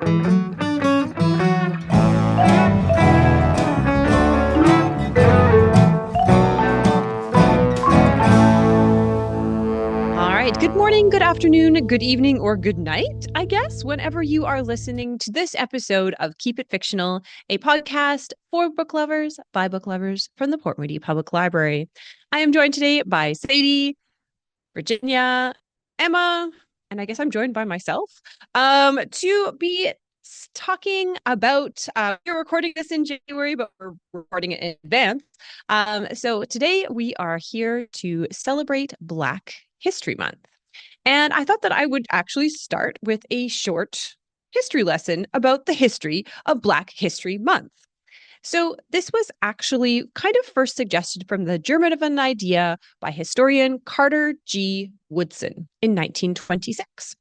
All right. Good morning, good afternoon, good evening, or good night, I guess, whenever you are listening to this episode of Keep It Fictional, a podcast for book lovers by book lovers from the Port Moody Public Library. I am joined today by Sadie, Virginia, Emma, and I guess I'm joined by myself to be talking about we're recording this in January, but we're recording it in advance. So today we are here to celebrate Black History Month. And I thought that I would actually start with a short history lesson about the history of Black History Month. So, this was actually kind of first suggested from the germ of an idea by historian Carter G. Woodson in 1926.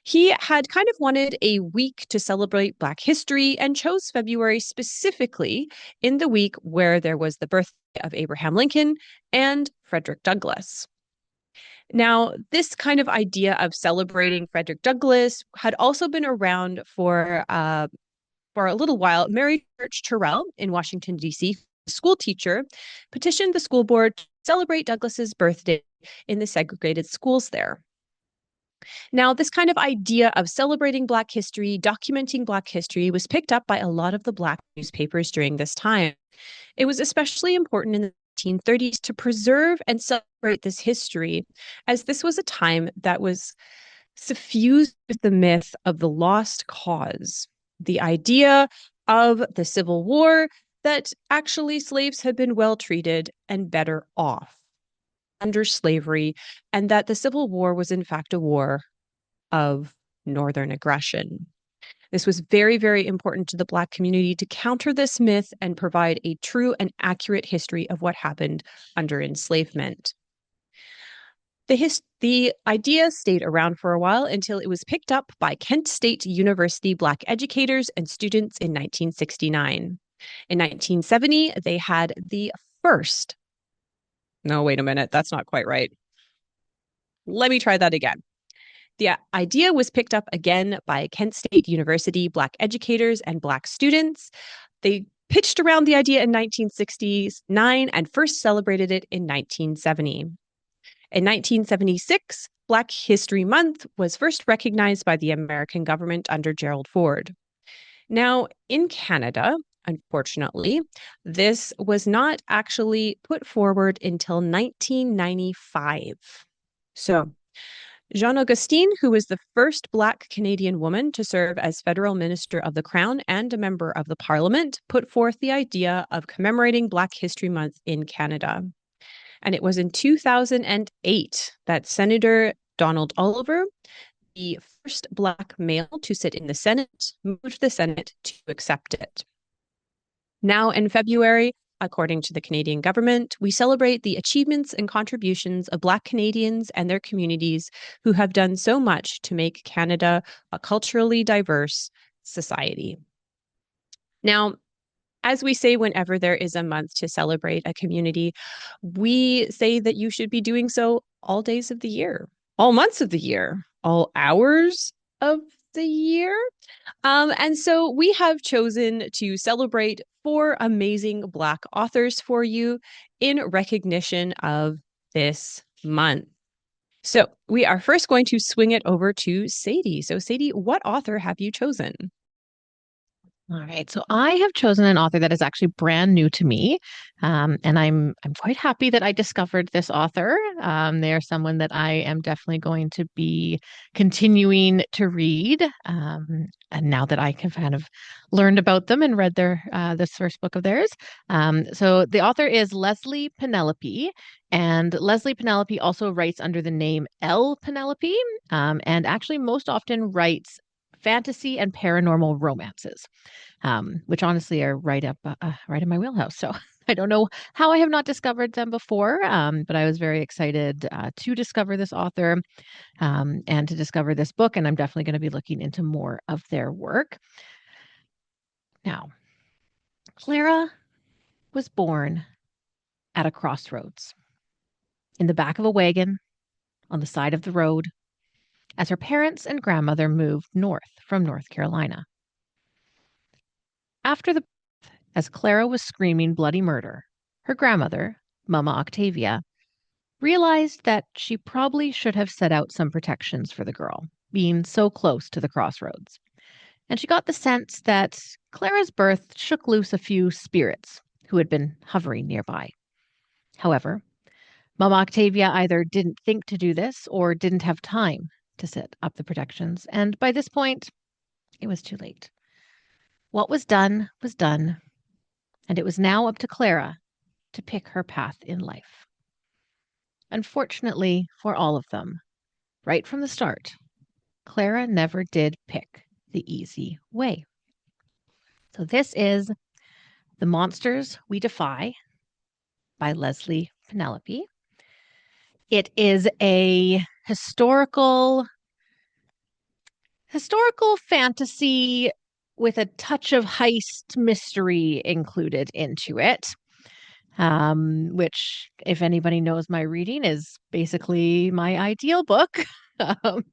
He had kind of wanted a week to celebrate Black history and chose February specifically in the week where there was the birthday of Abraham Lincoln and Frederick Douglass. Now, this kind of idea of celebrating Frederick Douglass had also been around for a little while. Mary Church Terrell in Washington, D.C., a school teacher, petitioned the school board to celebrate Douglass's birthday in the segregated schools there. Now, this kind of idea of celebrating Black history, documenting Black history, was picked up by a lot of the Black newspapers during this time. It was especially important in the 1930s to preserve and celebrate this history, as this was a time that was suffused with the myth of the lost cause, the idea of the Civil War, that actually slaves had been well treated and better off under slavery, and that the Civil War was in fact a war of Northern aggression. This was very, very important to the Black community to counter this myth and provide a true and accurate history of what happened under enslavement. The idea stayed around for a while until it was picked up by Kent State University Black educators and students in 1969. In 1970, they had the first. No, wait a minute. That's not quite right. Let me try that again. The idea was picked up again by Kent State University Black educators and Black students. They pitched around the idea in 1969 and first celebrated it in 1970. In 1976, Black History Month was first recognized by the American government under Gerald Ford. Now, in Canada, unfortunately, this was not actually put forward until 1995. So, Jean Augustine, who was the first Black Canadian woman to serve as federal minister of the Crown and a member of the Parliament, put forth the idea of commemorating Black History Month in Canada. And it was in 2008 that Senator Donald Oliver, the first Black male to sit in the Senate, moved the Senate to accept it. Now in February, according to the Canadian government, we celebrate the achievements and contributions of Black Canadians and their communities who have done so much to make Canada a culturally diverse society. Now, as we say, whenever there is a month to celebrate a community, we say that you should be doing so all days of the year, all months of the year, all hours of the year. And so we have chosen to celebrate 4 amazing Black authors for you in recognition of this month. So we are first going to swing it over to Sadie. So Sadie, what author have you chosen? All right, so I have chosen an author that is actually brand new to me, and I'm quite happy that I discovered this author. They are someone that I am definitely going to be continuing to read, and now that I have kind of learned about them and read their this first book of theirs. So the author is Lesley Penelope, and Lesley Penelope also writes under the name L. Penelope, and actually most often writes fantasy and paranormal romances, which honestly are right in my wheelhouse. So I don't know how I have not discovered them before, but I was very excited to discover this author and to discover this book, and I'm definitely going to be looking into more of their work. Now, Clara was born at a crossroads, in the back of a wagon, on the side of the road, as her parents and grandmother moved north from North Carolina. After the as Clara was screaming bloody murder, her grandmother, Mama Octavia, realized that she probably should have set out some protections for the girl, being so close to the crossroads. And she got the sense that Clara's birth shook loose a few spirits who had been hovering nearby. However, Mama Octavia either didn't think to do this or didn't have time to set up the protections, and by this point, it was too late. What was done, and it was now up to Clara to pick her path in life. Unfortunately for all of them, right from the start, Clara never did pick the easy way. So this is The Monsters We Defy by Leslie Penelop. It is a historical fantasy with a touch of heist mystery included into it, which, if anybody knows my reading, is basically my ideal book. um,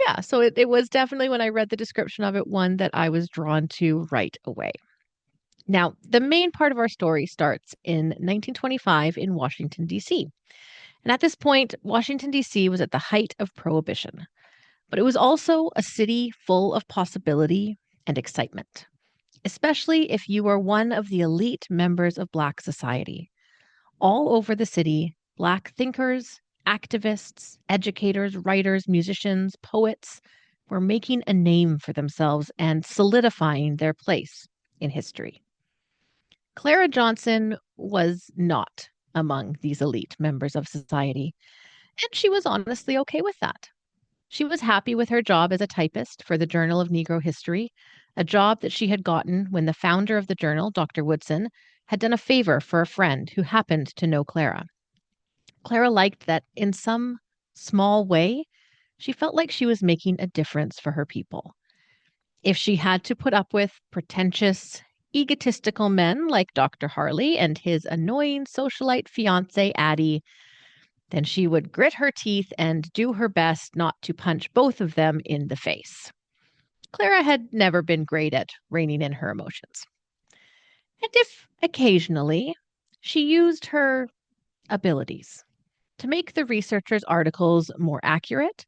yeah, so it was definitely, when I read the description of it, one that I was drawn to right away. Now, the main part of our story starts in 1925 in Washington, D.C. And at this point, Washington, D.C. was at the height of Prohibition. But it was also a city full of possibility and excitement, especially if you were one of the elite members of Black society. All over the city, Black thinkers, activists, educators, writers, musicians, poets were making a name for themselves and solidifying their place in history. Clara Johnson was not among these elite members of society, and she was honestly okay with that. She was happy with her job as a typist for the Journal of Negro History, a job that she had gotten when the founder of the journal, Dr. Woodson, had done a favor for a friend who happened to know Clara. Clara liked that in some small way, she felt like she was making a difference for her people. If she had to put up with pretentious, egotistical men like Dr. Harley and his annoying socialite fiance, Addie, then she would grit her teeth and do her best not to punch both of them in the face. Clara had never been great at reining in her emotions. And if occasionally she used her abilities to make the researchers' articles more accurate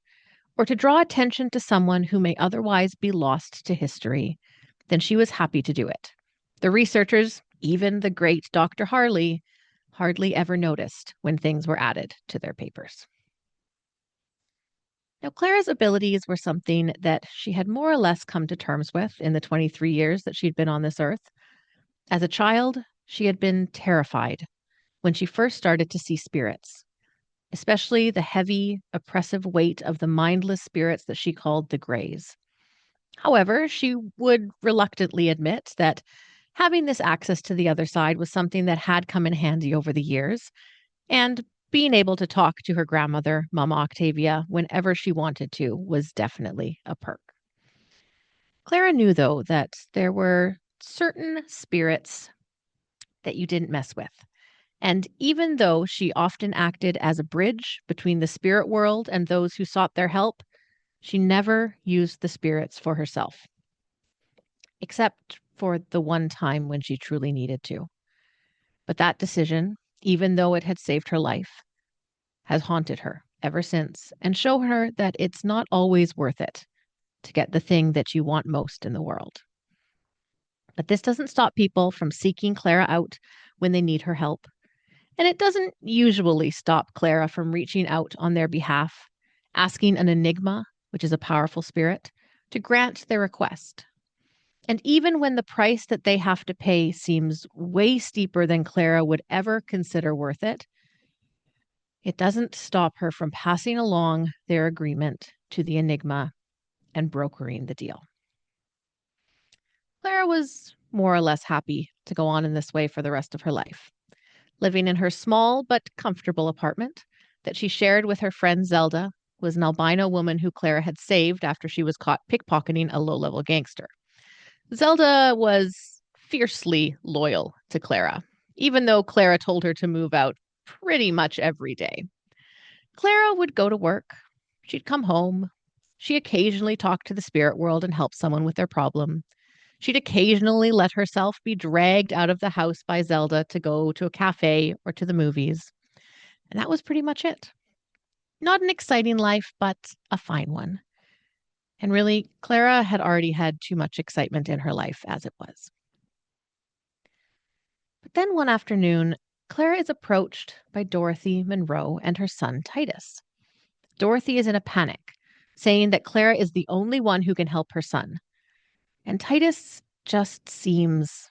or to draw attention to someone who may otherwise be lost to history, then she was happy to do it. The researchers, even the great Dr. Harley, hardly ever noticed when things were added to their papers. Now, Clara's abilities were something that she had more or less come to terms with in the 23 years that she'd been on this earth. As a child, she had been terrified when she first started to see spirits, especially the heavy, oppressive weight of the mindless spirits that she called the Greys. However, she would reluctantly admit that having this access to the other side was something that had come in handy over the years, and being able to talk to her grandmother, Mama Octavia, whenever she wanted to was definitely a perk. Clara knew, though, that there were certain spirits that you didn't mess with. And even though she often acted as a bridge between the spirit world and those who sought their help, she never used the spirits for herself, except for the one time when she truly needed to. But that decision, even though it had saved her life, has haunted her ever since and shown her that it's not always worth it to get the thing that you want most in the world. But this doesn't stop people from seeking Clara out when they need her help. And it doesn't usually stop Clara from reaching out on their behalf, asking an enigma, which is a powerful spirit, to grant their request. And even when the price that they have to pay seems way steeper than Clara would ever consider worth it, it doesn't stop her from passing along their agreement to the enigma and brokering the deal. Clara was more or less happy to go on in this way for the rest of her life, living in her small but comfortable apartment that she shared with her friend Zelda, who was an albino woman who Clara had saved after she was caught pickpocketing a low-level gangster. Zelda was fiercely loyal to Clara, even though Clara told her to move out pretty much every day. Clara would go to work, she'd come home, She occasionally talked to the spirit world and helped someone with their problem. She'd occasionally let herself be dragged out of the house by Zelda to go to a cafe or to the movies. And that was pretty much it. Not an exciting life, but a fine one. And really, Clara had already had too much excitement in her life as it was. But then one afternoon, Clara is approached by Dorothy Monroe and her son Titus. Dorothy is in a panic, saying that Clara is the only one who can help her son. And Titus just seems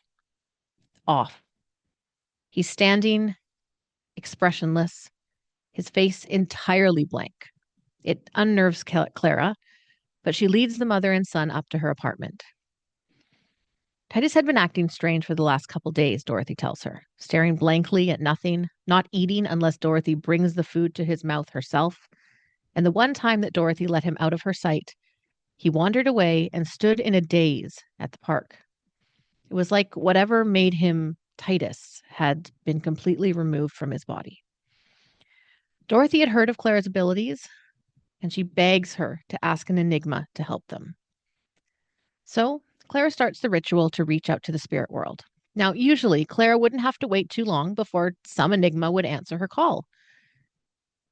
off. He's standing expressionless, his face entirely blank. It unnerves Clara, but she leads the mother and son up to her apartment. Titus had been acting strange for the last couple days, Dorothy tells her, staring blankly at nothing, not eating unless Dorothy brings the food to his mouth herself. And the one time that Dorothy let him out of her sight, he wandered away and stood in a daze at the park. It was like whatever made him Titus had been completely removed from his body. Dorothy had heard of Clara's abilities, and she begs her to ask an enigma to help them. So Clara starts the ritual to reach out to the spirit world. Now, usually, Clara wouldn't have to wait too long before some enigma would answer her call.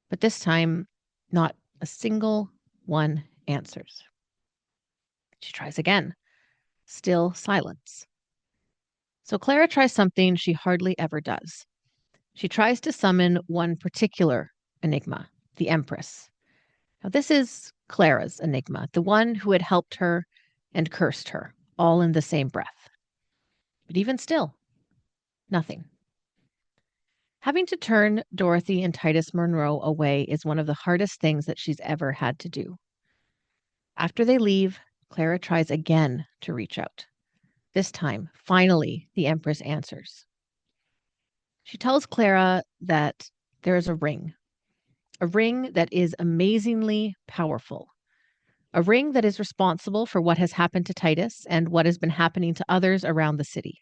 But this time, not a single one answers. She tries again. Still silence. So Clara tries something she hardly ever does. She tries to summon one particular enigma, the Empress. Now, this is Clara's enigma, the one who had helped her and cursed her, all in the same breath. But even still, nothing. Having to turn Dorothy and Titus Monroe away is one of the hardest things that she's ever had to do. After they leave, Clara tries again to reach out. This time, finally, the Empress answers. She tells Clara that there is a ring that is amazingly powerful, a ring that is responsible for what has happened to Titus and what has been happening to others around the city.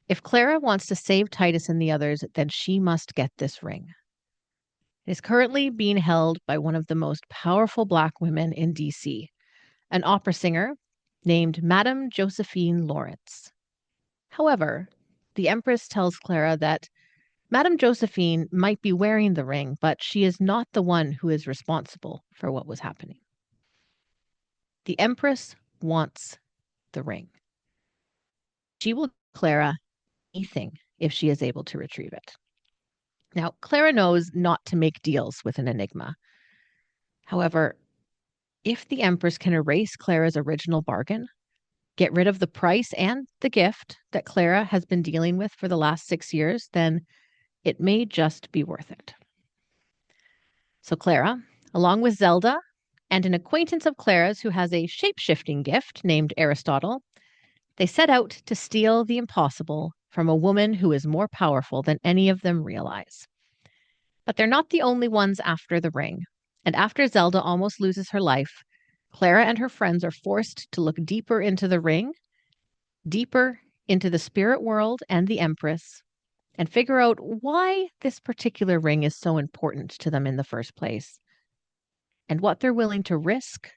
If Clara wants to save Titus and the others, then she must get this ring. It is currently being held by one of the most powerful Black women in DC, an opera singer named Madame Josephine Lawrence. However, the Empress tells Clara that Madame Josephine might be wearing the ring, but she is not the one who is responsible for what was happening. The Empress wants the ring. She will give Clara anything if she is able to retrieve it. Now, Clara knows not to make deals with an enigma. However, if the Empress can erase Clara's original bargain, get rid of the price and the gift that Clara has been dealing with for the last 6 years, then it may just be worth it. So Clara, along with Zelda and an acquaintance of Clara's who has a shape-shifting gift named Aristotle, they set out to steal the impossible from a woman who is more powerful than any of them realize. But they're not the only ones after the ring. And after Zelda almost loses her life, Clara and her friends are forced to look deeper into the ring, deeper into the spirit world and the Empress, and figure out why this particular ring is so important to them in the first place, and what they're willing to risk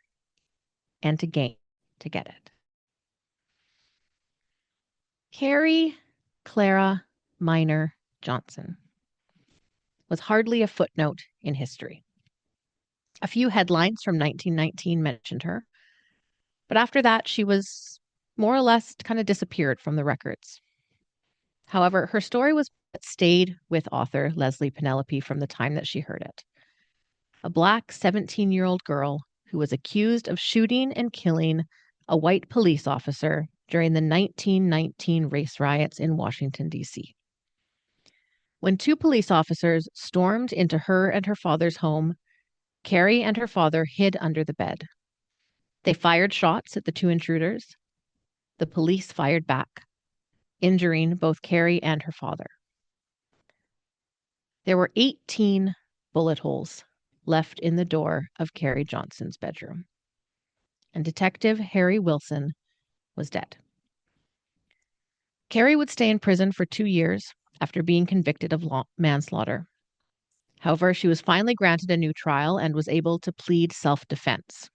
and to gain to get it. Carrie Clara Minor Johnson was hardly a footnote in history. A few headlines from 1919 mentioned her, but after that, she was more or less kind of disappeared from the records. However, her story was what stayed with author Leslie Penelop from the time that she heard it. A Black 17-year-old girl who was accused of shooting and killing a white police officer during the 1919 race riots in Washington, D.C. When 2 police officers stormed into her and her father's home, Carrie and her father hid under the bed. They fired shots at the 2 intruders. The police fired back, injuring both Carrie and her father. There were 18 bullet holes left in the door of Carrie Johnson's bedroom, and Detective Harry Wilson was dead. Carrie would stay in prison for 2 years after being convicted of manslaughter. However, she was finally granted a new trial and was able to plead self-defense.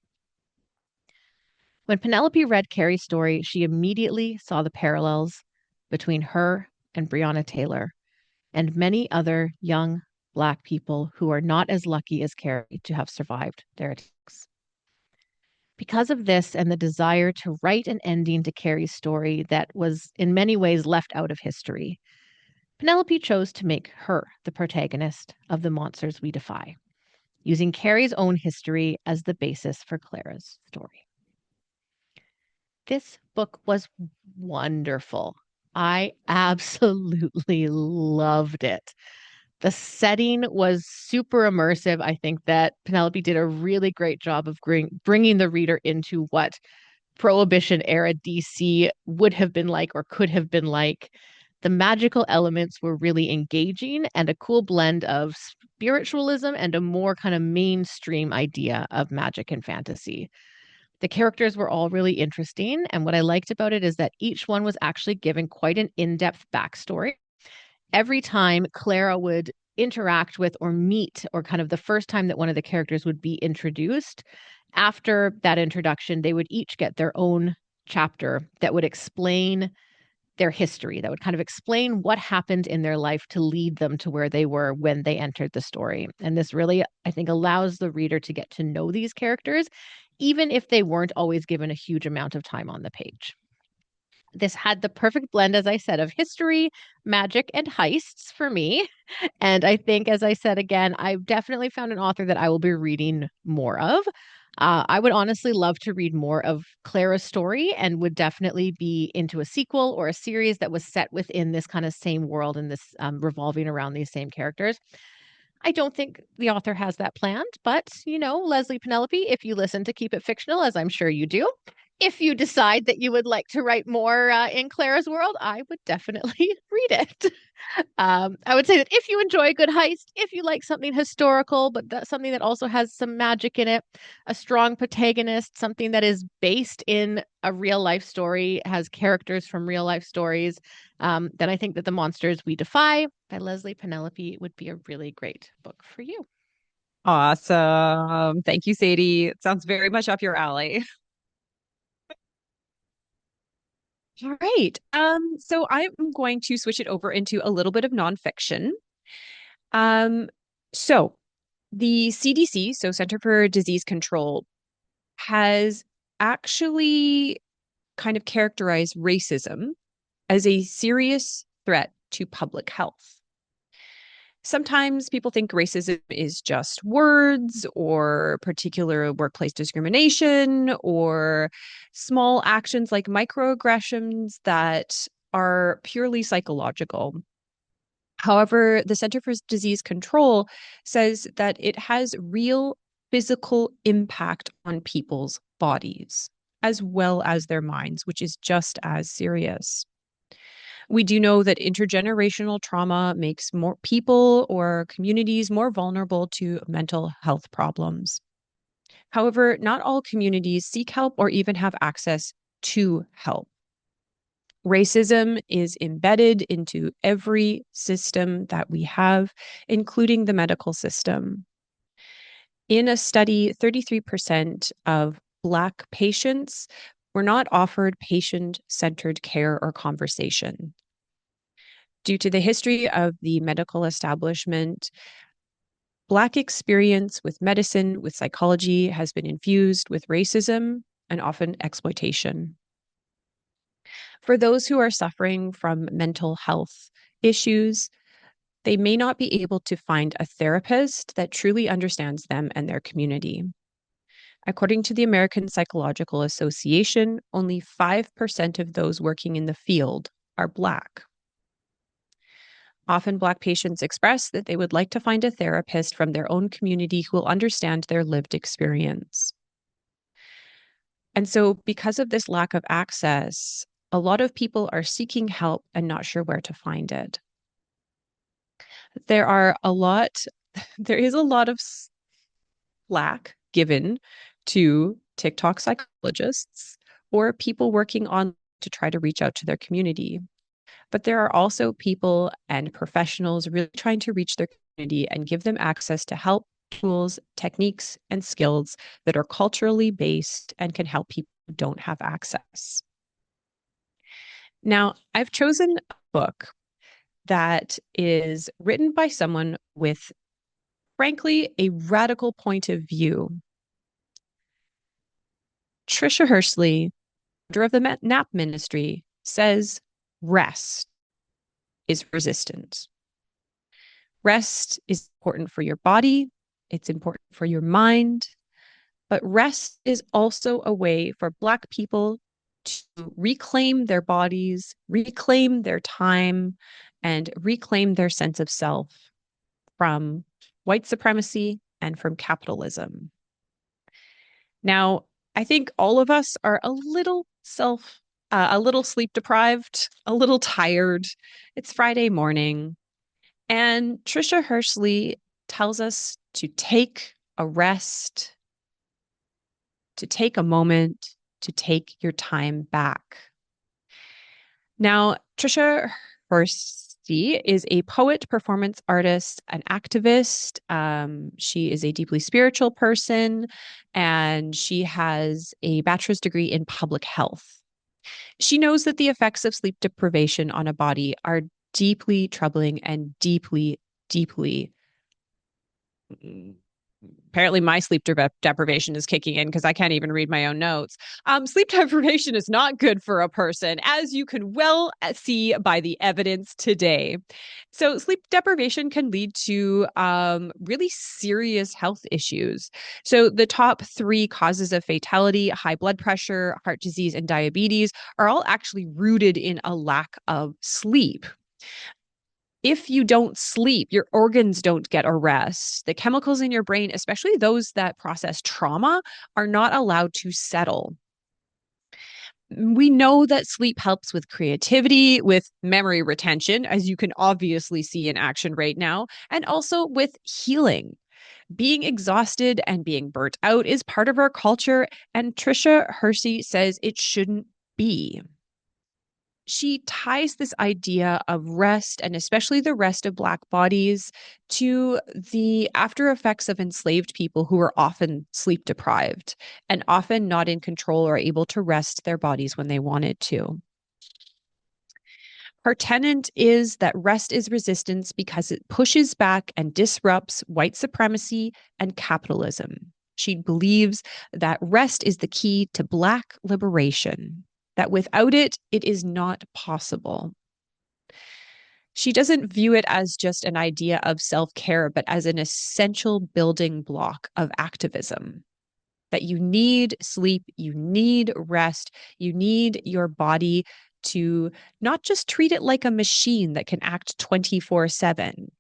When Penelope read Carrie's story, she immediately saw the parallels between her and Breonna Taylor and many other young Black people who are not as lucky as Carrie to have survived their attacks. Because of this and the desire to write an ending to Carrie's story that was in many ways left out of history, Penelope chose to make her the protagonist of the Monsters We Defy, using Carrie's own history as the basis for Clara's story. This book was wonderful. I absolutely loved it. The setting was super immersive. I think that Penelope did a really great job of bringing the reader into what Prohibition era DC would have been like or could have been like. The magical elements were really engaging and a cool blend of spiritualism and a more kind of mainstream idea of magic and fantasy. The characters were all really interesting. And what I liked about it is that each one was actually given quite an in depth backstory. Every time Clara would interact with or meet, or kind of the first time that one of the characters would be introduced, after that introduction, they would each get their own chapter that would explain their history, that would kind of explain what happened in their life to lead them to where they were when they entered the story. And this really, I think, allows the reader to get to know these characters, even if they weren't always given a huge amount of time on the page. This had the perfect blend, as I said, of history, magic, and heists for me. And I think, as I said again, I've definitely found an author that I will be reading more of. I would honestly love to read more of Clara's story and would definitely be into a sequel or a series that was set within this kind of same world and this revolving around these same characters. I don't think the author has that planned, but Leslie Penelope, if you listen to Keep It Fictional, as I'm sure you do, if you decide that you would like to write more in Clara's world, I would definitely read it. I would say that if you enjoy a good heist, if you like something historical, but something that also has some magic in it, a strong protagonist, something that is based in a real life story, has characters from real life stories, then I think that The Monsters We Defy by Leslie Penelope would be a really great book for you. Awesome. Thank you, Sadie. It sounds very much up your alley. All right. So I'm going to switch it over into a little bit of nonfiction. Um, so the CDC, so Center for Disease Control, has actually kind of characterized racism as a serious threat to public health. Sometimes people think racism is just words or particular workplace discrimination or small actions like microaggressions that are purely psychological. However, the Center for Disease Control says that it has real physical impact on people's bodies as well as their minds, which is just as serious. We do know that intergenerational trauma makes more people or communities more vulnerable to mental health problems. However, not all communities seek help or even have access to help. Racism is embedded into every system that we have, including the medical system. In a study, 33% of Black patients were not offered patient-centered care or conversation. Due to the history of the medical establishment, Black experience with medicine, with psychology, has been infused with racism and often exploitation. For those who are suffering from mental health issues, they may not be able to find a therapist that truly understands them and their community. According to the American Psychological Association, only 5% of those working in the field are Black. Often, Black patients express that they would like to find a therapist from their own community who will understand their lived experience. And so, because of this lack of access, a lot of people are seeking help and not sure where to find it. There are a lot, there is a lot of slack given to TikTok psychologists or people working on to try to reach out to their community. But there are also people and professionals really trying to reach their community and give them access to help, tools, techniques, and skills that are culturally based and can help people who don't have access. Now, I've chosen a book that is written by someone with, frankly, a radical point of view. Tricia Hersey, founder of the NAP ministry, says rest is resistance. Rest is important for your body, it's important for your mind, but rest is also a way for Black people to reclaim their bodies, reclaim their time, and reclaim their sense of self from white supremacy and from capitalism. Now, I think all of us are a little sleep deprived, a little tired. It's Friday morning. And Tricia Hersey tells us to take a rest, to take a moment, to take your time back. Now, Tricia Hersey is a poet, performance artist, an activist. She is a deeply spiritual person, and she has a bachelor's degree in public health. She knows that the effects of sleep deprivation on a body are deeply troubling and deeply, deeply apparently my sleep deprivation is kicking in because I can't even read my own notes. Sleep deprivation is not good for a person, as you can well see by the evidence today. So sleep deprivation can lead to really serious health issues. So the top three causes of fatality, high blood pressure, heart disease, and diabetes, are all actually rooted in a lack of sleep. If you don't sleep, your organs don't get a rest. The chemicals in your brain, especially those that process trauma, are not allowed to settle. We know that sleep helps with creativity, with memory retention, as you can obviously see in action right now, and also with healing. Being exhausted and being burnt out is part of our culture, and Tricia Hersey says it shouldn't be. She ties this idea of rest, and especially the rest of Black bodies, to the after effects of enslaved people who are often sleep deprived and often not in control or able to rest their bodies when they wanted to. Her tenet is that rest is resistance because it pushes back and disrupts white supremacy and capitalism. She believes that rest is the key to Black liberation, that without it, it is not possible. She doesn't view it as just an idea of self-care, but as an essential building block of activism. That you need sleep, you need rest, you need your body to not just treat it like a machine that can act 24/7,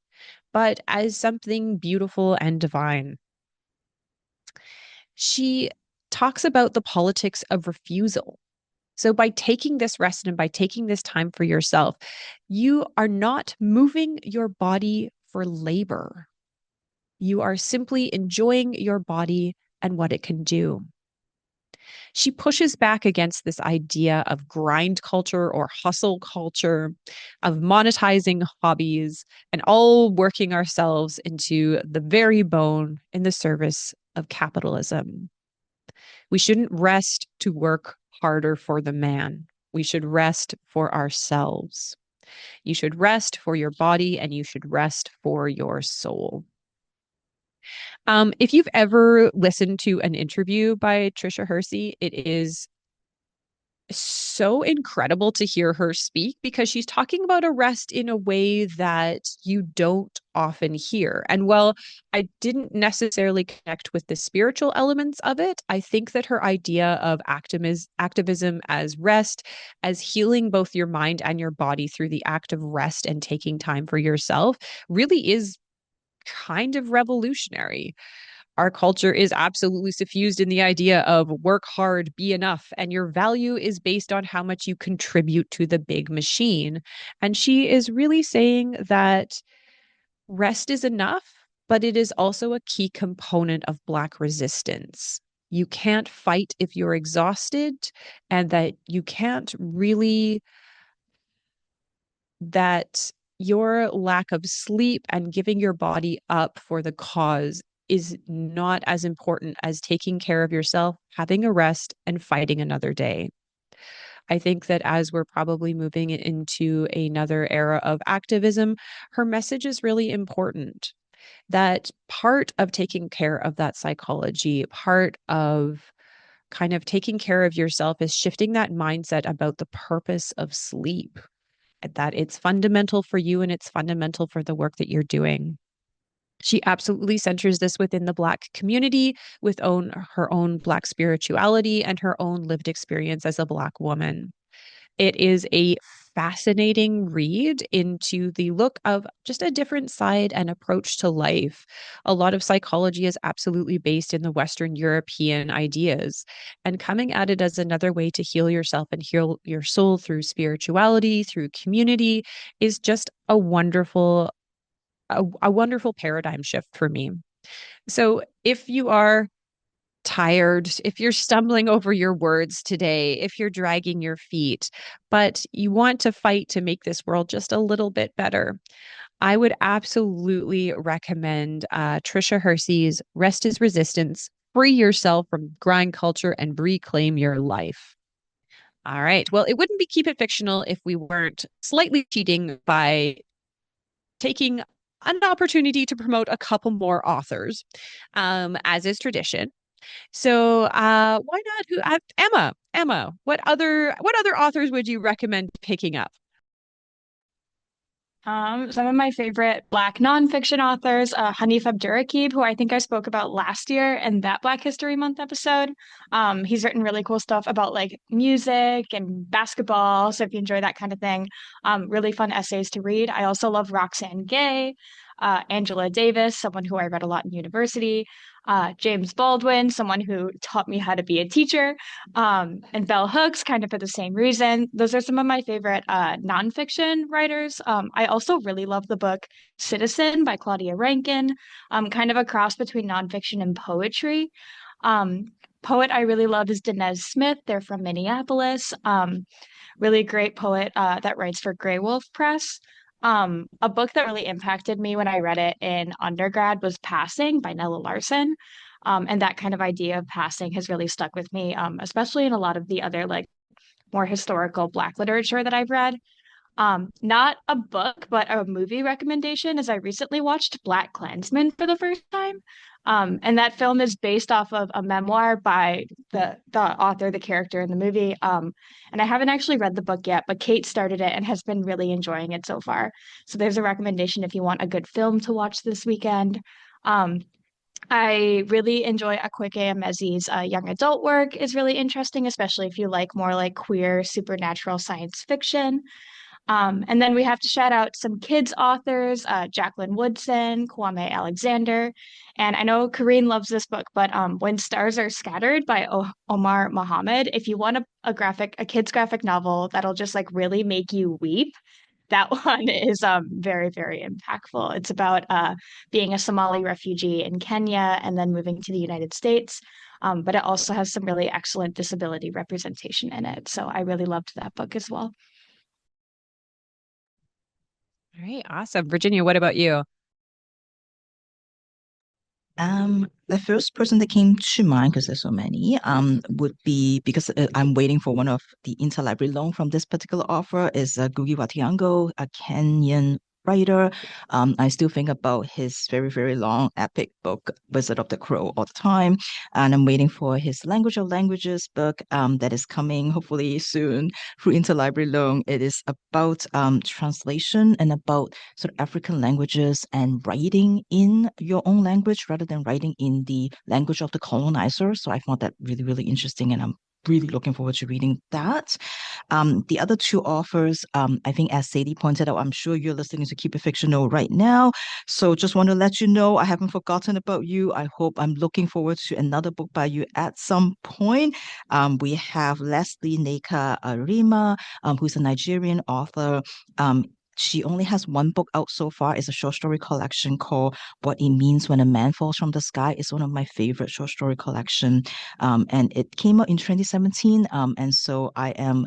but as something beautiful and divine. She talks about the politics of refusal. So by taking this rest and by taking this time for yourself, you are not moving your body for labor. You are simply enjoying your body and what it can do. She pushes back against this idea of grind culture or hustle culture, of monetizing hobbies and all working ourselves into the very bone in the service of capitalism. We shouldn't rest to work harder for the man. We should rest for ourselves. You should rest for your body and you should rest for your soul. If you've ever listened to an interview by Tricia Hersey, it is so incredible to hear her speak because she's talking about a rest in a way that you don't often hear. And while I didn't necessarily connect with the spiritual elements of it, I think that her idea of activism as rest, as healing both your mind and your body through the act of rest and taking time for yourself, really is kind of revolutionary. Our culture is absolutely suffused in the idea of work hard, be enough, and your value is based on how much you contribute to the big machine. And she is really saying that rest is enough, but it is also a key component of Black resistance. You can't fight if you're exhausted, and that you can't really, that your lack of sleep and giving your body up for the cause is not as important as taking care of yourself, having a rest, and fighting another day. I think that as we're probably moving into another era of activism, her message is really important. That part of taking care of that psychology, part of kind of taking care of yourself is shifting that mindset about the purpose of sleep, that it's fundamental for you and it's fundamental for the work that you're doing. She absolutely centers this within the Black community with her own Black spirituality and her own lived experience as a Black woman. It is a fascinating read into the look of just a different side and approach to life. A lot of psychology is absolutely based in the Western European ideas, and coming at it as another way to heal yourself and heal your soul through spirituality, through community, is just a wonderful paradigm shift for me. So if you are tired, if you're stumbling over your words today, if you're dragging your feet, but you want to fight to make this world just a little bit better, I would absolutely recommend Tricia Hersey's Rest is Resistance. Free yourself from grind culture and reclaim your life. All right. Well, it wouldn't be Keep It Fictional if we weren't slightly cheating by taking an opportunity to promote a couple more authors, as is tradition. So why not? Emma, what other authors would you recommend picking up? Some of my favorite Black nonfiction authors, Hanif Abdurraqib, who I think I spoke about last year in that Black History Month episode. He's written really cool stuff about like music and basketball. So if you enjoy that kind of thing, really fun essays to read. I also love Roxane Gay, Angela Davis, someone who I read a lot in university, James Baldwin, someone who taught me how to be a teacher, and Bell Hooks, kind of for the same reason. Those are some of my favorite nonfiction writers. I also really love the book Citizen by Claudia Rankin, kind of a cross between nonfiction and poetry. Um, Poet I really love is Dinez Smith. They're from Minneapolis. Really great poet that writes for Grey Wolf Press. A book that really impacted me when I read it in undergrad was Passing by Nella Larson. And that kind of idea of passing has really stuck with me, especially in a lot of the other like more historical Black literature that I've read. Not a book, but a movie recommendation is I recently watched Black Klansman for the first time. And that film is based off of a memoir by the author, the character in the movie. And I haven't actually read the book yet, but Kate started it and has been really enjoying it so far. So there's a recommendation if you want a good film to watch this weekend. Um, I really enjoy Akwaeke Emezi's young adult work is really interesting, especially if you like more like queer supernatural science fiction. And then we have to shout out some kids authors, Jacqueline Woodson, Kwame Alexander. And I know Kareen loves this book, but When Stars Are Scattered by Omar Mohammed. If you want a kid's graphic novel that'll just like really make you weep, that one is very, very impactful. It's about being a Somali refugee in Kenya and then moving to the United States. But it also has some really excellent disability representation in it. So I really loved that book as well. All right, awesome. Virginia, what about you? The first person that came to mind, because there's so many, would be because I'm waiting for one of the interlibrary loan from this particular author is Ngugi wa Thiong'o, a Kenyan writer. I still think about his very, very long epic book, Wizard of the Crow, all the time. And I'm waiting for his Language of Languages book that is coming hopefully soon through interlibrary loan. It is about translation and about sort of African languages and writing in your own language rather than writing in the language of the colonizer. So I found that really, really interesting, and I'm really looking forward to reading that. The other two authors, I think as Sadie pointed out, I'm sure you're listening to Keep It Fictional right now. So just want to let you know I haven't forgotten about you. I hope I'm looking forward to another book by you at some point. We have Leslie Neka Arima, who's a Nigerian author. She only has one book out so far. It's a short story collection called What It Means When a Man Falls from the Sky. It's one of my favorite short story collection. And it came out in 2017. And so I am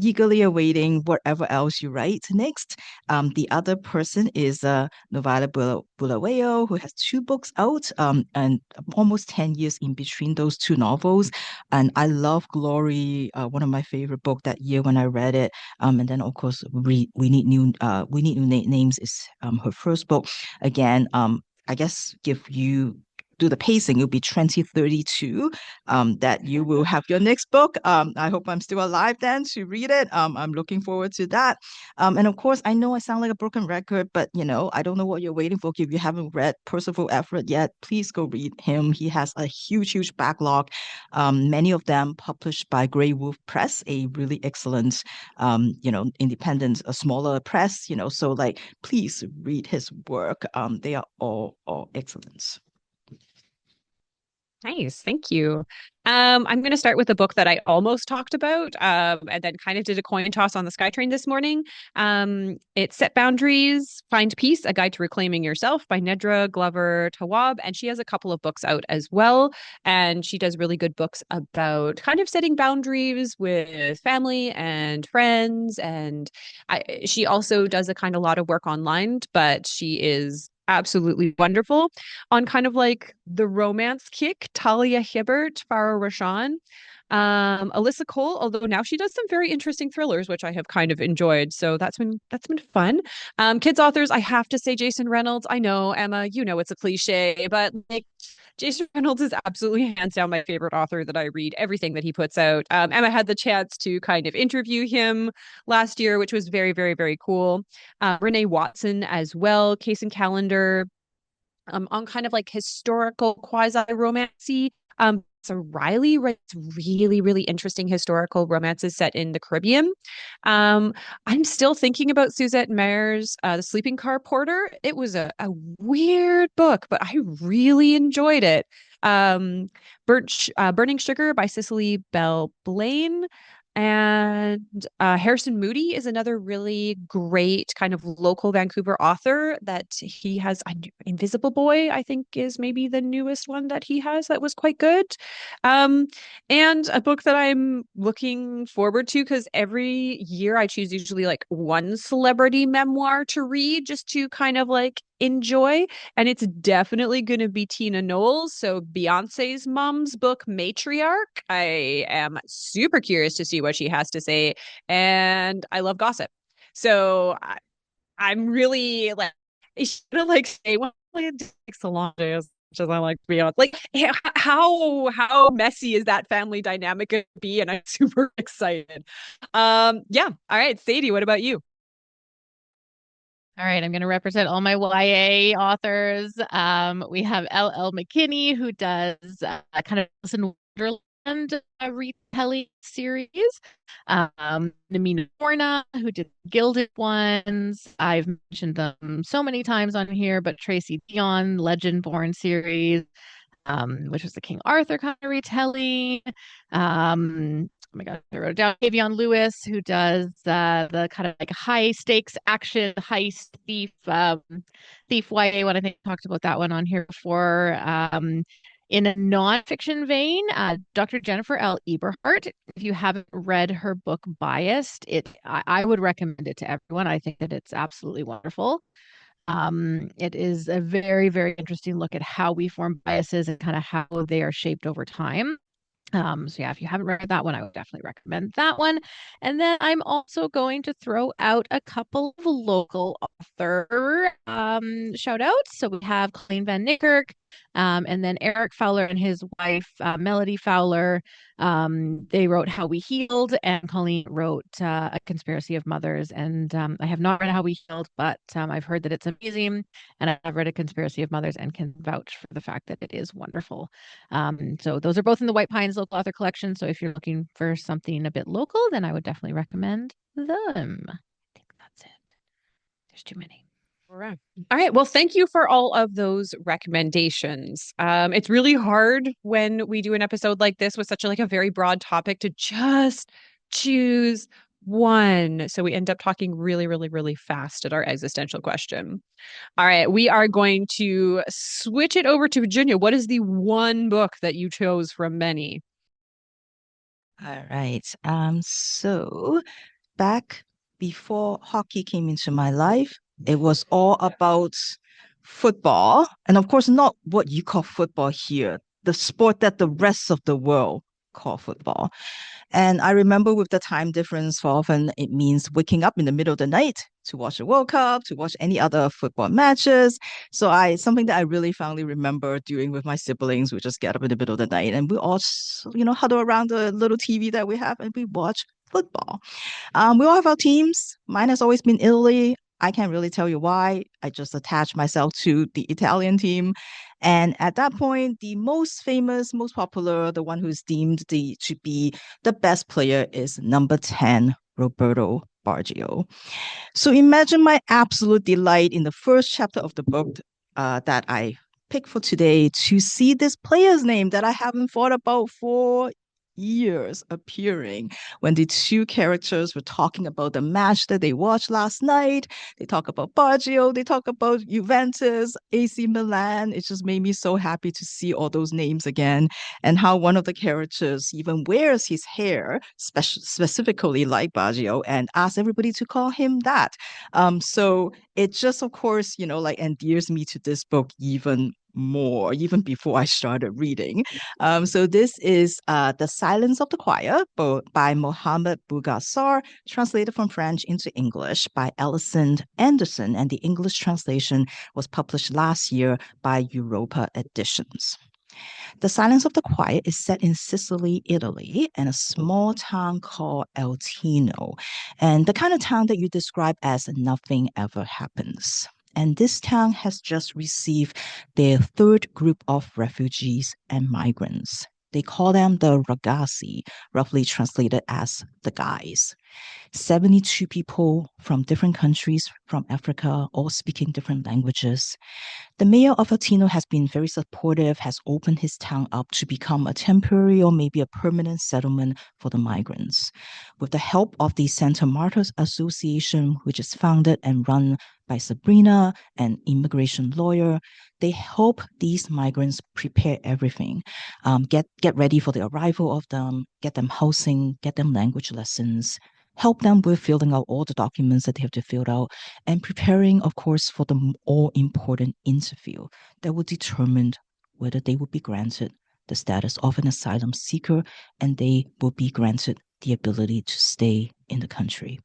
eagerly awaiting whatever else you write next. The other person is Novara Bulawayo, who has two books out, and almost 10 years in between those two novels. And I love Glory, one of my favorite books that year when I read it. And then of course we need new names is her first book. Again, I guess if you do the pacing, it'll be 2032 that you will have your next book. I hope I'm still alive then to read it. I'm looking forward to that. And of course, I know I sound like a broken record, but I don't know what you're waiting for. If you haven't read Percival Everett yet, please go read him. He has a huge, huge backlog. Many of them published by Grey Wolf Press, a really excellent, independent, a smaller press. So like, please read his work. They are all excellent. Nice. Thank you. I'm going to start with a book that I almost talked about, and then kind of did a coin toss on the SkyTrain this morning. It's Set Boundaries, Find Peace, A Guide to Reclaiming Yourself by Nedra Glover Tawwab. And she has a couple of books out as well. And she does really good books about kind of setting boundaries with family and friends. And she also does a kind of lot of work online, but she is absolutely wonderful on kind of like the romance kick. Talia Hibbert, Farah Rashan, Alyssa Cole, although now she does some very interesting thrillers, which I have kind of enjoyed. So that's been fun. Kids authors, I have to say Jason Reynolds. I know, Emma, it's a cliche, but like Jason Reynolds is absolutely hands down my favorite author that I read everything that he puts out. Emma had the chance to kind of interview him last year, which was very, very, very cool. Renee Watson as well, Case and Calendar, on kind of like historical quasi-romancy. So Riley writes really, really interesting historical romances set in the Caribbean. I'm still thinking about Suzette Mayer's The Sleeping Car Porter. It was a weird book, but I really enjoyed it. Burning Sugar by Cicely Bell Blaine. And Harrison Moody is another really great kind of local Vancouver author that he has. Invisible Boy, I think, is maybe the newest one that he has that was quite good. And a book that I'm looking forward to because every year I choose usually like one celebrity memoir to read just to kind of like enjoy. And it's definitely going to be Tina Knowles. So Beyonce's mom's book, Matriarch. I am super curious to see what she has to say. And I love gossip. So I'm really like, I should like say, well, it takes a long day as much as I like to be honest. Like how messy is that family dynamic gonna be? And I'm super excited. Yeah. All right, Sadie, what about you? All right, I'm going to represent all my YA authors. We have L.L. McKinney, who does kind of Alice in Wonderland retelling series. Namina Norna, who did Gilded Ones. I've mentioned them so many times on here, but Tracy Dion, Legend-Born series, which was the King Arthur kind of retelling. Oh my God, I wrote it down. Avion Lewis, who does the kind of like high stakes action heist thief YA one. I think I talked about that one on here before. In a nonfiction vein, Dr. Jennifer L. Eberhardt. If you haven't read her book Biased, I would recommend it to everyone. I think that it's absolutely wonderful. It is a very, very interesting look at how we form biases and kind of how they are shaped over time. So yeah, if you haven't read that one, I would definitely recommend that one. And then I'm also going to throw out a couple of local author shout outs. So we have Colleen Van Niekerk, and then Eric Fowler and his wife, Melody Fowler. They wrote How We Healed, and Colleen wrote A Conspiracy of Mothers. And I have not read How We Healed, but I've heard that it's amazing. And I've read A Conspiracy of Mothers and can vouch for the fact that it is wonderful. So those are both in the White Pines local author collection. So if you're looking for something a bit local, then I would definitely recommend them. I think that's it. There's too many. All right. Well, thank you for all of those recommendations. It's really hard when we do an episode like this with such a very broad topic to just choose one. So we end up talking really, really, really fast at our existential question. All right. We are going to switch it over to Virginia. What is the one book that you chose from many? All right. So back before hockey came into my life, it was all about football. And of course, not what you call football here, the sport that the rest of the world call football. And I remember with the time difference, for often it means waking up in the middle of the night to watch the World Cup, to watch any other football matches. So something that I really fondly remember doing with my siblings, we just get up in the middle of the night and we all, huddle around the little TV that we have and we watch football. We all have our teams. Mine has always been Italy. I can't really tell you why. I just attached myself to the Italian team. And at that point, the most famous, most popular, the one who's deemed to be the best player is number 10, Roberto Baggio. So imagine my absolute delight in the first chapter of the book that I picked for today to see this player's name that I haven't thought about for years appearing when the two characters were talking about the match that they watched last night. They talk about Baggio, they talk about Juventus, AC Milan. It just made me so happy to see all those names again, and how one of the characters even wears his hair specifically like Baggio and asks everybody to call him that. So it just, of course, like endears me to this book even more, even before I started reading. So this is The Silence of the Choir by Mohamed Mbougar Sarr, translated from French into English by Alison Anderson, and the English translation was published last year by Europa Editions. The Silence of the Choir is set in Sicily, Italy, in a small town called El Tino, and the kind of town that you describe as nothing ever happens. And this town has just received their third group of refugees and migrants. They call them the ragazzi, roughly translated as the guys. 72 people from different countries from Africa, all speaking different languages. The mayor of Latino has been very supportive, has opened his town up to become a temporary or maybe a permanent settlement for the migrants. With the help of the Santa Marta's Association, which is founded and run by Sabrina, an immigration lawyer, they help these migrants prepare everything, get ready for the arrival of them, get them housing, get them language lessons, help them with filling out all the documents that they have to fill out, and preparing, of course, for the all-important interview that will determine whether they will be granted the status of an asylum seeker and they will be granted the ability to stay in the country.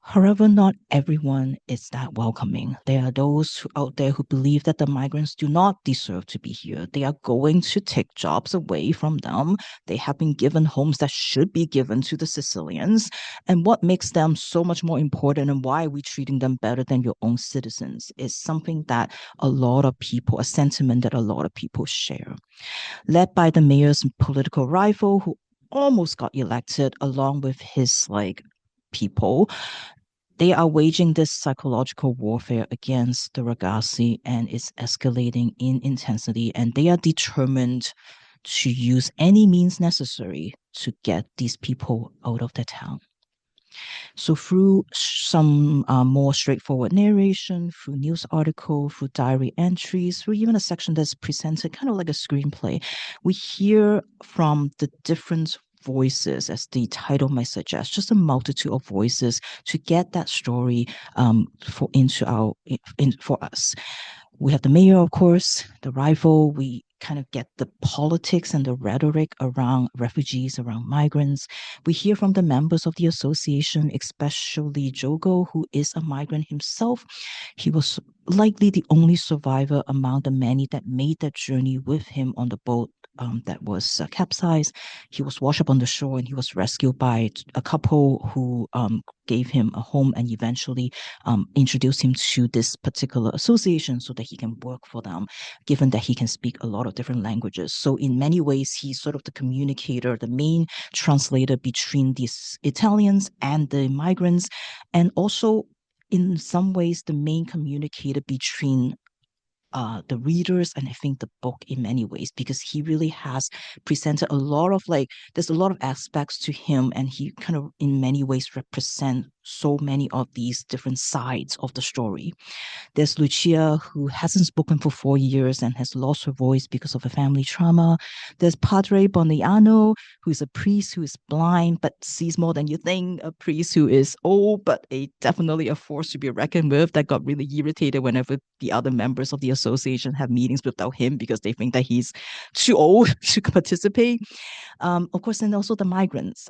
However, not everyone is that welcoming. There are those out there who believe that the migrants do not deserve to be here. They are going to take jobs away from them. They have been given homes that should be given to the Sicilians. And what makes them so much more important and why are we treating them better than your own citizens is something that a sentiment that a lot of people share. Led by the mayor's political rival who almost got elected along with his people, they are waging this psychological warfare against the ragazzi, and it's escalating in intensity, and they are determined to use any means necessary to get these people out of the town. So through some more straightforward narration, through news article, through diary entries, through even a section that's presented kind of like a screenplay, we hear from the different voices, as the title might suggest, just a multitude of voices to get that story for us. We have the mayor, of course, the rival. We kind of get the politics and the rhetoric around refugees, around migrants. We hear from the members of the association, especially Jogo, who is a migrant himself. He was likely the only survivor among the many that made that journey with him on the boat that was capsized. He was washed up on the shore and he was rescued by a couple who gave him a home and eventually introduced him to this particular association so that he can work for them, given that he can speak a lot of different languages. So in many ways, he's sort of the communicator, the main translator between these Italians and the migrants, and also in some ways the main communicator between the readers and I think the book in many ways, because he really has presented a lot of there's a lot of aspects to him, and he kind of in many ways represent so many of these different sides of the story. There's Lucia, who hasn't spoken for 4 years and has lost her voice because of a family trauma. There's Padre Boniano, who's a priest who is blind but sees more than you think. A priest who is old but definitely a force to be reckoned with, that got really irritated whenever the other members of the association have meetings without him because they think that he's too old to participate. Of course, and also the migrants,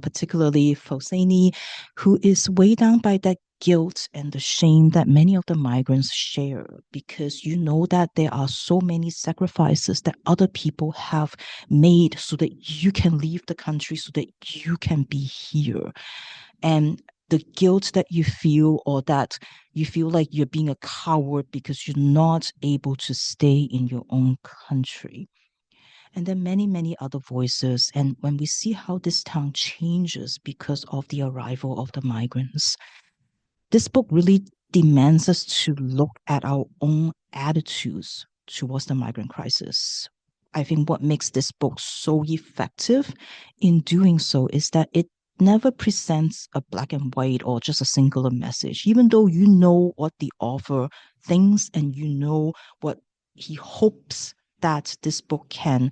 particularly Foseni, who is weighed down by that guilt and the shame that many of the migrants share, because you know that there are so many sacrifices that other people have made so that you can leave the country, so that you can be here. And the guilt that you feel, or that you feel like you're being a coward because you're not able to stay in your own country. And then many, many other voices. And when we see how this town changes because of the arrival of the migrants, this book really demands us to look at our own attitudes towards the migrant crisis. I think what makes this book so effective in doing so is that it never presents a black and white or just a singular message, even though you know what the author thinks and you know what he hopes that this book can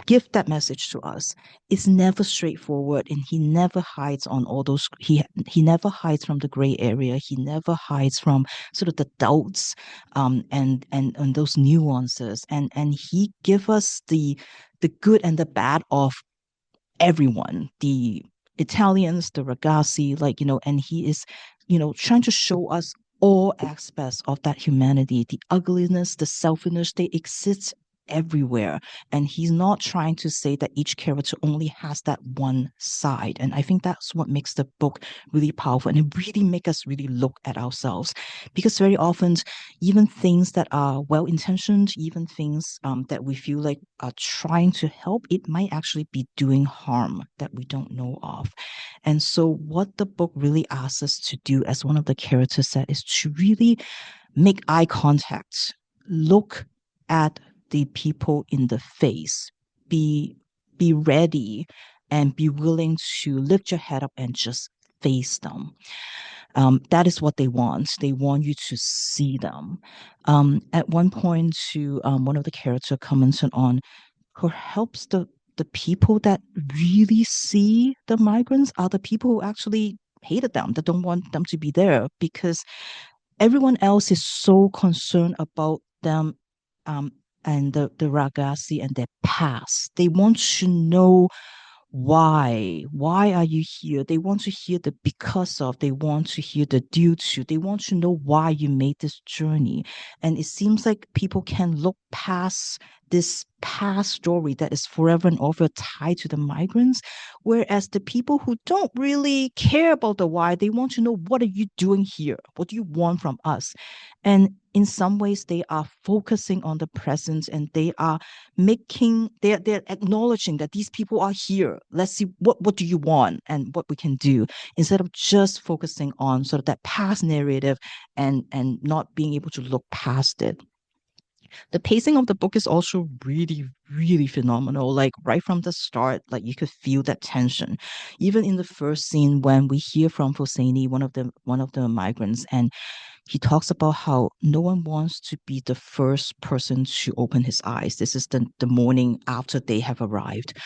give that message to us. It's never straightforward, and he never hides on all those, he never hides from the gray area. He never hides from sort of the doubts, and those nuances, and he give us the good and the bad of everyone, the Italians, the Ragazzi, and he is, trying to show us all aspects of that humanity, the ugliness, the selfishness, they exist everywhere. And he's not trying to say that each character only has that one side. And I think that's what makes the book really powerful, and it really makes us really look at ourselves, because very often, even things that are well-intentioned, even things that we feel like are trying to help, it might actually be doing harm that we don't know of. And so what the book really asks us to do, as one of the characters said, is to really make eye contact, look at the people in the face, be ready, and be willing to lift your head up and just face them. That is what they want. They want you to see them. At one point, one of the characters commented on, perhaps the people that really see the migrants are the people who actually hated them, that don't want them to be there, because everyone else is so concerned about them, and the Ragazzi and their past. They want to know why are you here. They want to hear the because of, they want to hear the due to, they want to know why you made this journey. And it seems like people can look past this past story that is forever and ever tied to the migrants, whereas the people who don't really care about the why, they want to know, what are you doing here, what do you want from us? And in some ways they are focusing on the present, and they're acknowledging that these people are here. Let's see, what do you want and what we can do, instead of just focusing on sort of that past narrative and not being able to look past it. The pacing of the book is also really, really phenomenal. Like right from the start, like you could feel that tension. Even in the first scene, when we hear from Foseni, one of the migrants, and he talks about how no one wants to be the first person to open his eyes. This is the morning after they have arrived.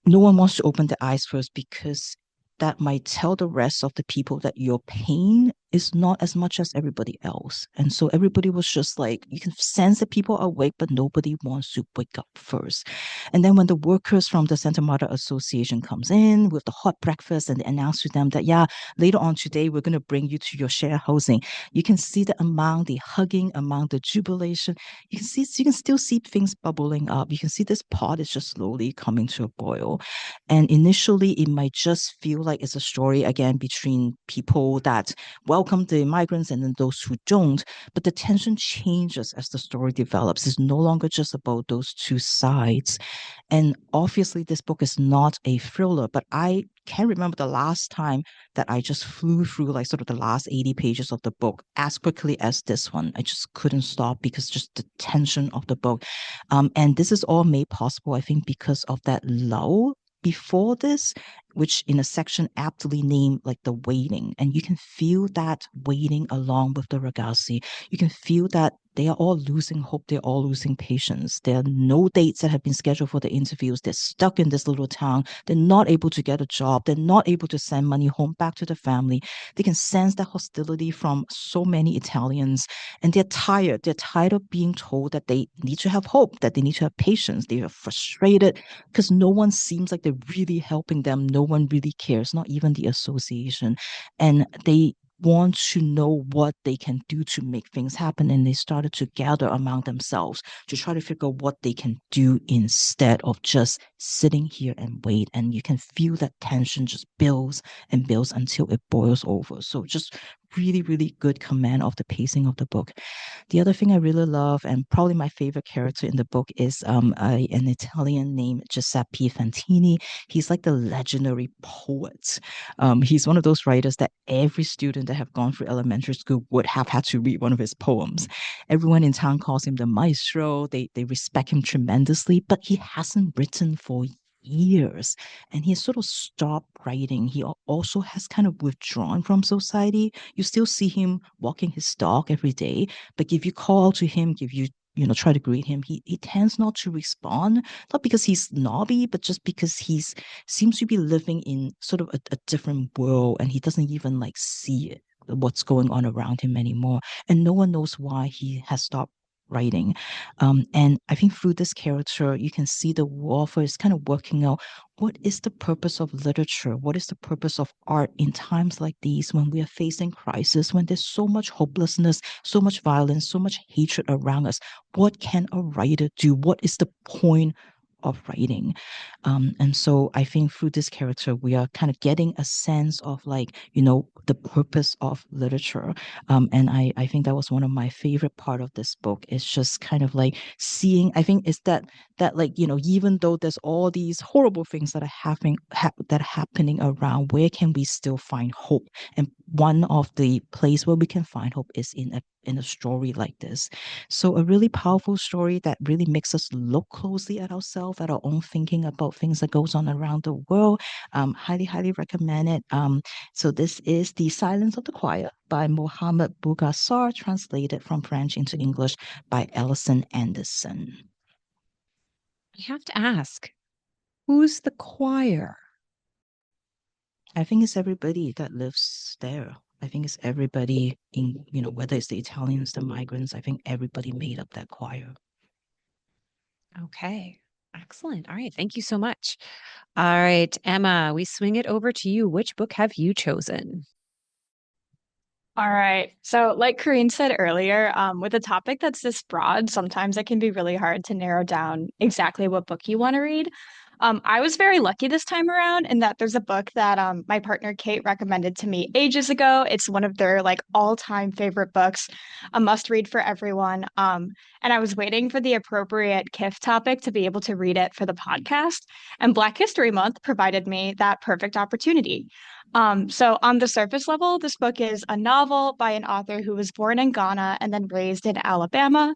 No one wants to open their eyes first, because that might tell the rest of the people that your pain is not as much as everybody else. And so everybody was just like, you can sense that people are awake, but nobody wants to wake up first. And then when the workers from the Santa Marta Association comes in with the hot breakfast, and they announce to them that, yeah, later on today, we're going to bring you to your share housing. You can see that among the hugging, among the jubilation, you can still see things bubbling up. You can see this pot is just slowly coming to a boil. And initially, it might just feel like it's a story, again, between people that welcome the migrants and then those who don't. But the tension changes as the story develops. It's no longer just about those two sides. And obviously, this book is not a thriller, but I can't remember the last time that I just flew through like sort of the last 80 pages of the book as quickly as this one. I just couldn't stop, because just the tension of the book. And this is all made possible, I think, because of that lull before this, which in a section aptly named like the waiting. And you can feel that waiting along with the ragazzi. You can feel that they are all losing hope. They're all losing patience. There are no dates that have been scheduled for the interviews. They're stuck in this little town. They're not able to get a job. They're not able to send money home back to the family. They can sense that hostility from so many Italians, and they're tired. They're tired of being told that they need to have hope, that they need to have patience. They are frustrated because no one seems like they're really helping them. No one really cares, not even the association. And they want to know what they can do to make things happen, and they started to gather among themselves to try to figure out what they can do instead of just sitting here and wait. And you can feel that tension just builds and builds until it boils over. So just really, really good command of the pacing of the book. The other thing I really love, and probably my favorite character in the book, is an Italian named Giuseppe Fantini. He's like the legendary poet. He's one of those writers that every student that have gone through elementary school would have had to read one of his poems. Everyone in town calls him the maestro. They respect him tremendously, but he hasn't written for years, and he has sort of stopped writing. He also has kind of withdrawn from society. You still see him walking his dog every day, but if you call out to him, if you try to greet him, he tends not to respond, not because he's snobby, but just because he's seems to be living in sort of a different world, and he doesn't even like see it, what's going on around him anymore. And no one knows why he has stopped writing. And I think through this character, you can see the author is kind of working out what is the purpose of literature? What is the purpose of art in times like these when we are facing crisis, when there's so much hopelessness, so much violence, so much hatred around us? What can a writer do? What is the point of writing? And so I think through this character, we are kind of getting a sense of like, the purpose of literature. And I think that was one of my favorite part of this book. It's just kind of like seeing, I think it's that like, even though there's all these horrible things that are happening around, where can we still find hope? And one of the place where we can find hope is in a story like this. So a really powerful story that really makes us look closely at ourselves, at our own thinking about things that goes on around the world. Highly, highly recommend it. So this is The Silence of the Choir by Mohamed Mbougar Sarr, translated from French into English by Alison Anderson. I have to ask, who's the choir? I think it's everybody that lives there. I think it's everybody in, whether it's the Italians, the migrants, I think everybody made up that choir. Okay. Excellent. All right. Thank you so much. All right, Emma, we swing it over to you. Which book have you chosen? All right. So, like Corinne said earlier, with a topic that's this broad, sometimes it can be really hard to narrow down exactly what book you want to read. I was very lucky this time around in that there's a book that my partner Kate recommended to me ages ago. It's one of their like all-time favorite books, a must-read for everyone. And I was waiting for the appropriate KIF topic to be able to read it for the podcast. And Black History Month provided me that perfect opportunity. So on the surface level, this book is a novel by an author who was born in Ghana and then raised in Alabama.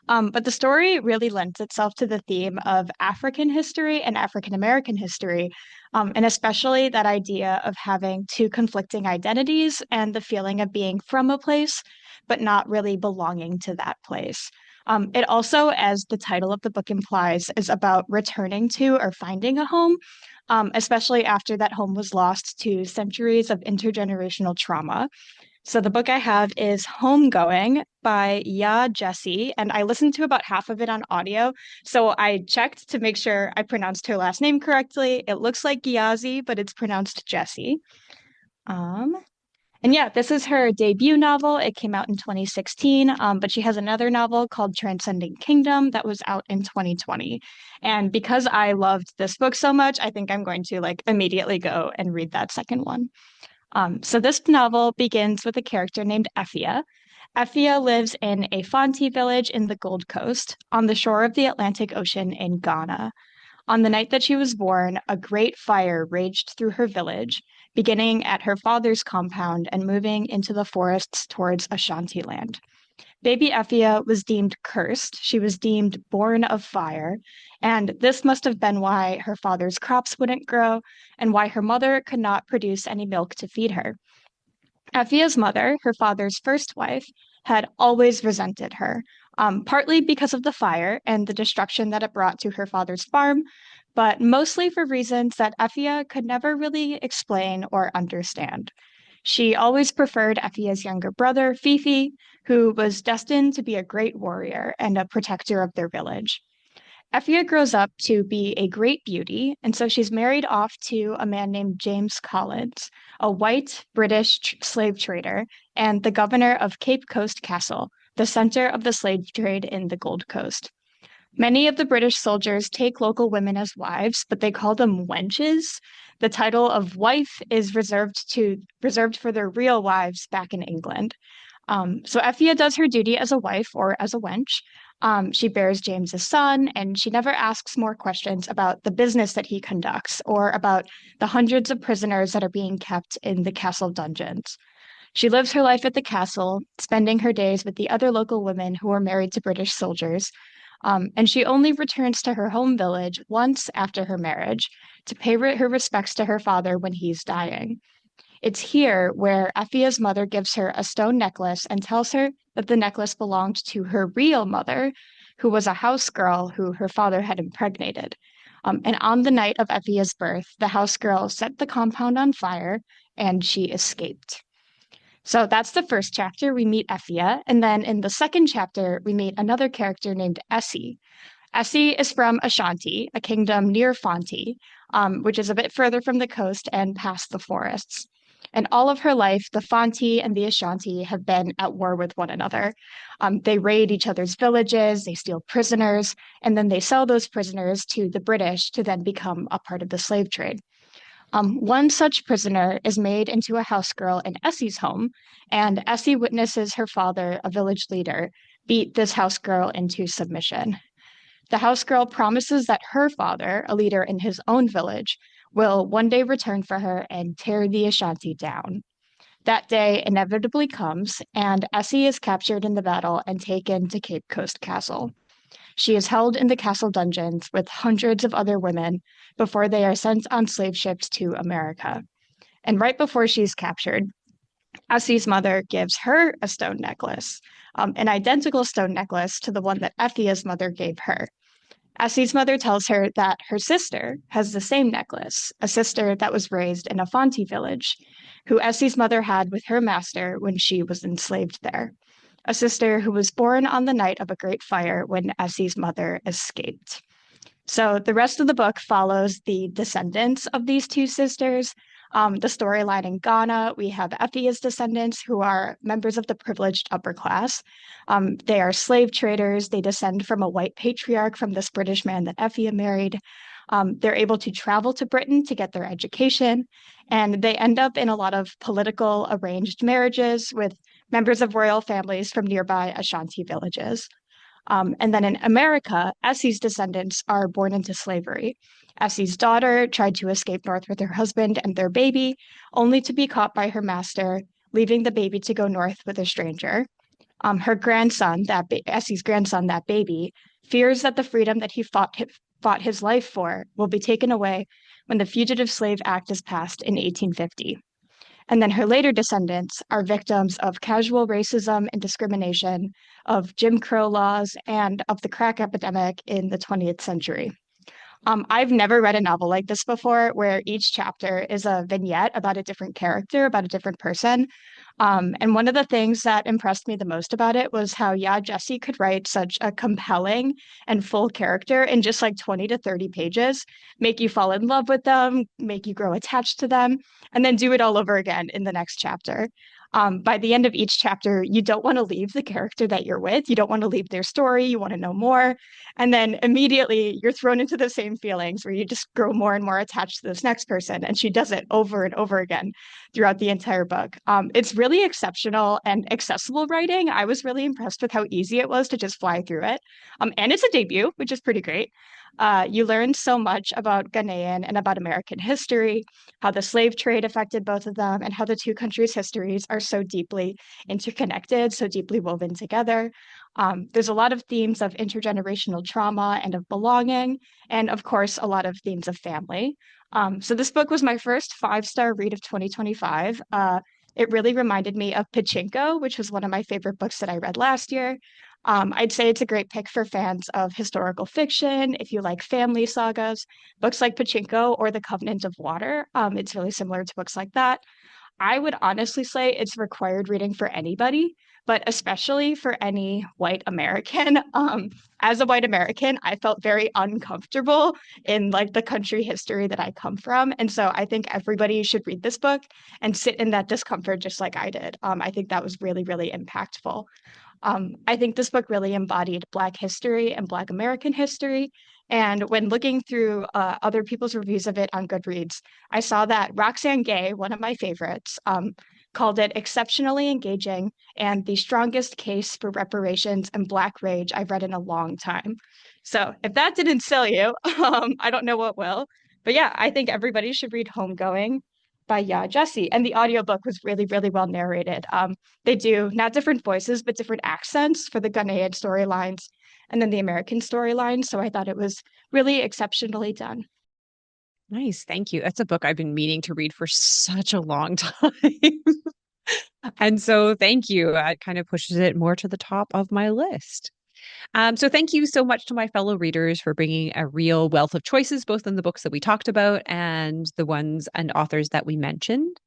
But the story really lends itself to the theme of African history and African American history, and especially that idea of having two conflicting identities and the feeling of being from a place, but not really belonging to that place. It also, as the title of the book implies, is about returning to or finding a home, especially after that home was lost to centuries of intergenerational trauma. So the book I have is Homegoing by Yaa Gyasi, and I listened to about half of it on audio. So I checked to make sure I pronounced her last name correctly. It looks like Gyasi, but it's pronounced Jessie. And yeah, this is her debut novel. It came out in 2016, but she has another novel called Transcending Kingdom that was out in 2020. And because I loved this book so much, I think I'm going to like immediately go and read that second one. So this novel begins with a character named Effia. Effia lives in a Fanti village in the Gold Coast on the shore of the Atlantic Ocean in Ghana. On the night that she was born, a great fire raged through her village, beginning at her father's compound and moving into the forests towards Ashanti land. Baby Effia was deemed cursed. She was deemed born of fire. And this must have been why her father's crops wouldn't grow and why her mother could not produce any milk to feed her. Effia's mother, her father's first wife, had always resented her, partly because of the fire and the destruction that it brought to her father's farm, but mostly for reasons that Effia could never really explain or understand. She always preferred Effia's younger brother, Fifi, who was destined to be a great warrior and a protector of their village. Effia grows up to be a great beauty, and so she's married off to a man named James Collins, a white British slave trader and the governor of Cape Coast Castle, the center of the slave trade in the Gold Coast. Many of the British soldiers take local women as wives, but they call them wenches. The title of wife is reserved for their real wives back in England. So Effia does her duty as a wife or as a wench. She bears James a son, and she never asks more questions about the business that he conducts or about the hundreds of prisoners that are being kept in the castle dungeons. She lives her life at the castle, spending her days with the other local women who are married to British soldiers. And she only returns to her home village once after her marriage to pay her respects to her father when he's dying. It's here where Effia's mother gives her a stone necklace and tells her that the necklace belonged to her real mother, who was a house girl who her father had impregnated. And on the night of Effia's birth, the house girl set the compound on fire and she escaped. So that's the first chapter. We meet Effia. And then in the second chapter, we meet another character named Essie. Essie is from Ashanti, a kingdom near Fonti, which is a bit further from the coast and past the forests. And all of her life, the Fonti and the Ashanti have been at war with one another. They raid each other's villages, they steal prisoners, and then they sell those prisoners to the British to then become a part of the slave trade. One such prisoner is made into a house girl in Essie's home, and Essie witnesses her father, a village leader, beat this house girl into submission. The house girl promises that her father, a leader in his own village, will one day return for her and tear the Ashanti down. That day inevitably comes, and Essie is captured in the battle and taken to Cape Coast Castle. She is held in the castle dungeons with hundreds of other women before they are sent on slave ships to America. And right before she's captured, Essie's mother gives her a stone necklace, an identical stone necklace to the one that Effia's mother gave her. Essie's mother tells her that her sister has the same necklace, a sister that was raised in a Fonti village, who Essie's mother had with her master when she was enslaved there, a sister who was born on the night of a great fire when Essie's mother escaped. So the rest of the book follows the descendants of these two sisters. The storyline in Ghana, we have Effia's descendants, who are members of the privileged upper class. They are slave traders. They descend from a white patriarch from this British man that Effia married. They're able to travel to Britain to get their education, and they end up in a lot of political arranged marriages with members of royal families from nearby Ashanti villages. And then in America, Essie's descendants are born into slavery. Essie's daughter tried to escape north with her husband and their baby, only to be caught by her master, leaving the baby to go north with a stranger. Her grandson, Essie's grandson, that baby, fears that the freedom that he fought his life for will be taken away when the Fugitive Slave Act is passed in 1850. And then her later descendants are victims of casual racism and discrimination, of Jim Crow laws, and of the crack epidemic in the 20th century. I've never read a novel like this before, where each chapter is a vignette about a different character, about a different person. And one of the things that impressed me the most about it was how Yaa Gyasi could write such a compelling and full character in just like 20 to 30 pages, make you fall in love with them, make you grow attached to them, and then do it all over again in the next chapter. By the end of each chapter, you don't want to leave the character that you're with. You don't want to leave their story. You want to know more. And then immediately you're thrown into the same feelings where you just grow more and more attached to this next person. And she does it over and over again throughout the entire book. It's really exceptional and accessible writing. I was really impressed with how easy it was to just fly through it. And it's a debut, which is pretty great. You learn so much about Ghanaian and about American history, how the slave trade affected both of them, and how the two countries' histories are so deeply interconnected, so deeply woven together. There's a lot of themes of intergenerational trauma and of belonging, and of course, a lot of themes of family. So this book was my first 5-star read of 2025. It really reminded me of Pachinko, which was one of my favorite books that I read last year. I'd say it's a great pick for fans of historical fiction. If you like family sagas, books like Pachinko or The Covenant of Water, it's really similar to books like that. I would honestly say it's required reading for anybody, but especially for any white American. As a white American, I felt very uncomfortable in like the country history that I come from. And so I think everybody should read this book and sit in that discomfort just like I did. I think that was really, really impactful. I think this book really embodied Black history and Black American history. And when looking through other people's reviews of it on Goodreads, I saw that Roxane Gay, one of my favorites, called it exceptionally engaging and the strongest case for reparations and Black rage I've read in a long time. So if that didn't sell you, I don't know what will. But yeah, I think everybody should read Homegoing by Yaa Gyasi. And the audiobook was really, really well narrated. They do not different voices, but different accents for the Ghanaian storylines and then the American storyline. So I thought it was really exceptionally done. Nice. Thank you. That's a book I've been meaning to read for such a long time. And so thank you. It kind of pushes it more to the top of my list. So thank you so much to my fellow readers for bringing a real wealth of choices, both in the books that we talked about and the ones and authors that we mentioned.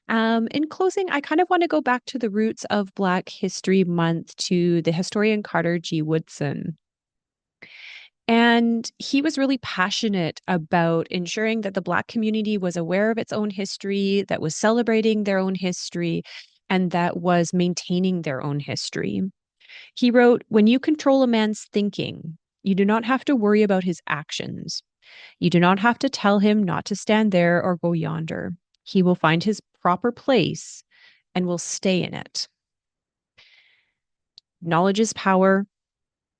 In closing, I kind of want to go back to the roots of Black History Month to the historian Carter G. Woodson. And he was really passionate about ensuring that the Black community was aware of its own history, that was celebrating their own history, and that was maintaining their own history. He wrote, "When you control a man's thinking, you do not have to worry about his actions. You do not have to tell him not to stand there or go yonder. He will find his proper place and will stay in it." Knowledge is power.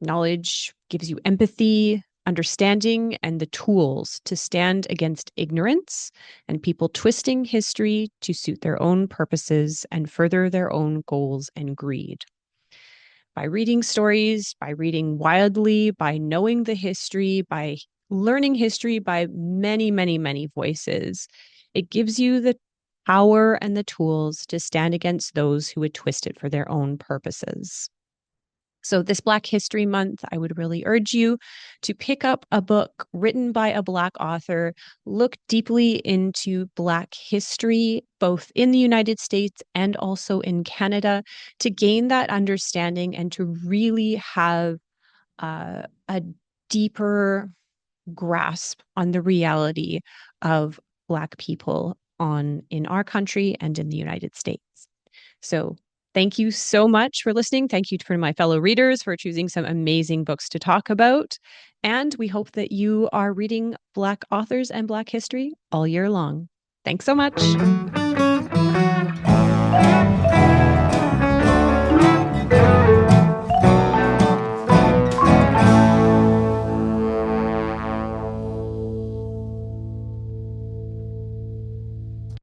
Knowledge gives you empathy, understanding, and the tools to stand against ignorance and people twisting history to suit their own purposes and further their own goals and greed. By reading stories, by reading wildly, by knowing the history, by learning history by many, many, many voices, it gives you the power and the tools to stand against those who would twist it for their own purposes. So this Black History Month, I would really urge you to pick up a book written by a Black author, look deeply into Black history, both in the United States and also in Canada, to gain that understanding and to really have a deeper grasp on the reality of Black people in our country and in the United States. So thank you so much for listening. Thank you for my fellow readers for choosing some amazing books to talk about. And we hope that you are reading Black authors and Black history all year long. Thanks so much.